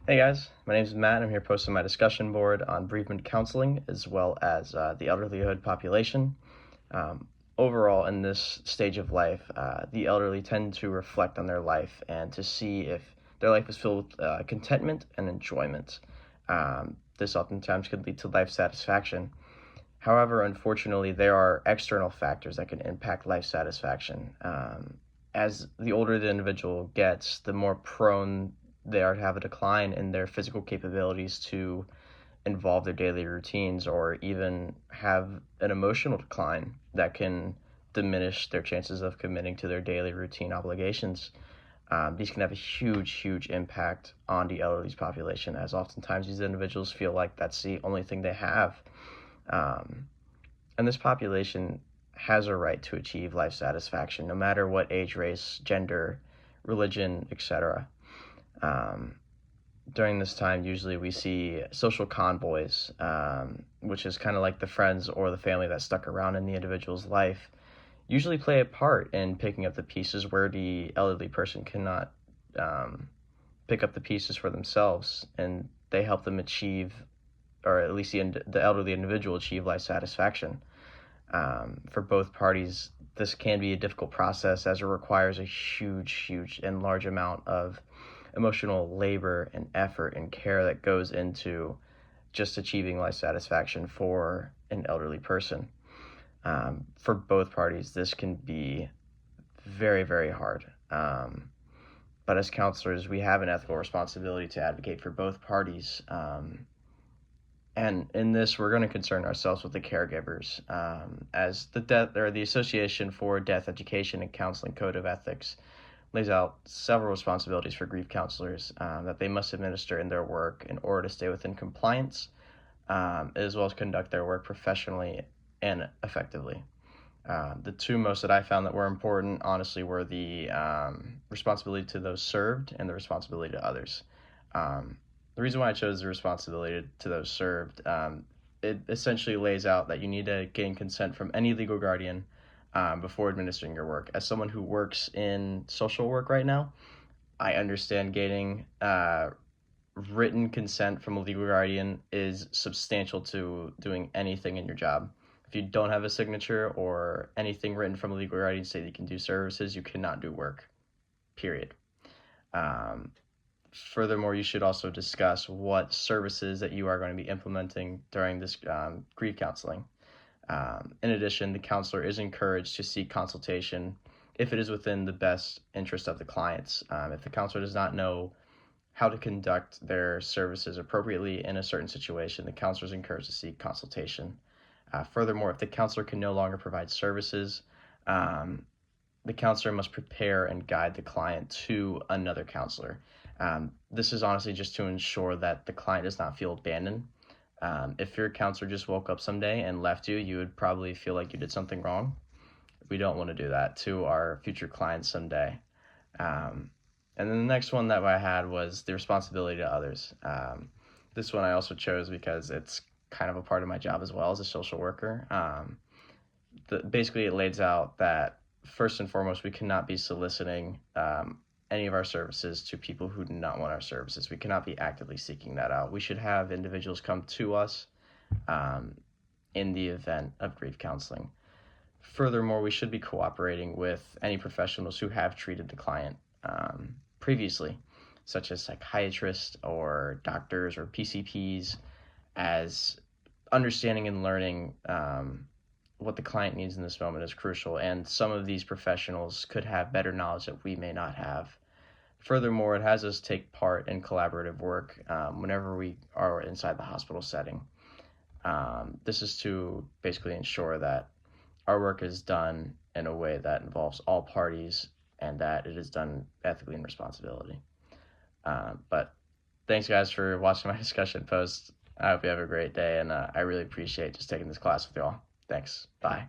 Hey guys, my name is Matt. I'm here posting my discussion board on bereavement counseling as well as the elderlyhood population. Overall, in this stage of life, the elderly tend to reflect on their life and to see if their life is filled with contentment and enjoyment. This oftentimes could lead to life satisfaction. However, unfortunately, there are external factors that can impact life satisfaction. As the older the individual gets, the more prone they are to have a decline in their physical capabilities to involve their daily routines or even have an emotional decline that can diminish their chances of committing to their daily routine obligations. These can have a huge impact on the elderly's population, as oftentimes these individuals feel like that's the only thing they have. Um, and this population has a right to achieve life satisfaction, no matter what age, race, gender, religion, etc. Um, During this time, usually we see social convoys, which is kind of like the friends or the family that stuck around in the individual's life, usually play a part in picking up the pieces where the elderly person cannot pick up the pieces for themselves, and they help them achieve, or at least the elderly individual achieve life satisfaction. For both parties, this can be a difficult process as it requires a huge and large amount of emotional labor and effort and care that goes into just achieving life satisfaction for an elderly person. For both parties, this can be very hard. But as counselors, we have an ethical responsibility to advocate for both parties. And in this, we're going to concern ourselves with the caregivers, as the Association for Death Education and Counseling Code of Ethics lays out several responsibilities for grief counselors that they must administer in their work in order to stay within compliance, as well as conduct their work professionally and effectively. The two most that I found that were important, honestly, were the responsibility to those served and the responsibility to others. The reason why I chose the responsibility to those served, it essentially lays out that you need to gain consent from any legal guardian before administering your work. As someone who works in social work right now, I understand gaining written consent from a legal guardian is substantial to doing anything in your job. If you don't have a signature or anything written from a legal guardian saying you can do services, you cannot do work, period. Furthermore, you should also discuss what services that you are going to be implementing during this grief counseling. In addition, the counselor is encouraged to seek consultation if it is within the best interest of the clients. If the counselor does not know how to conduct their services appropriately in a certain situation, the counselor is encouraged to seek consultation. Furthermore, if the counselor can no longer provide services, the counselor must prepare and guide the client to another counselor. This is honestly just to ensure that the client does not feel abandoned. If your counselor just woke up someday and left you, you would probably feel like you did something wrong. We don't want to do that to our future clients someday. And then the next one that I had was the responsibility to others. This one I also chose because it's kind of a part of my job as well as a social worker. Basically, it lays out that first and foremost, we cannot be soliciting any of our services to people who do not want our services. We cannot be actively seeking that out. We should have individuals come to us in the event of grief counseling. Furthermore, we should be cooperating with any professionals who have treated the client previously, such as psychiatrists or doctors or PCPs, as understanding and learning what the client needs in this moment is crucial, and some of these professionals could have better knowledge that we may not have. Furthermore, it has us take part in collaborative work whenever we are inside the hospital setting. This is to basically ensure that our work is done in a way that involves all parties and that it is done ethically and responsibility. But thanks, guys, for watching my discussion post. I hope you have a great day, and I really appreciate just taking this class with y'all. Thanks. Bye.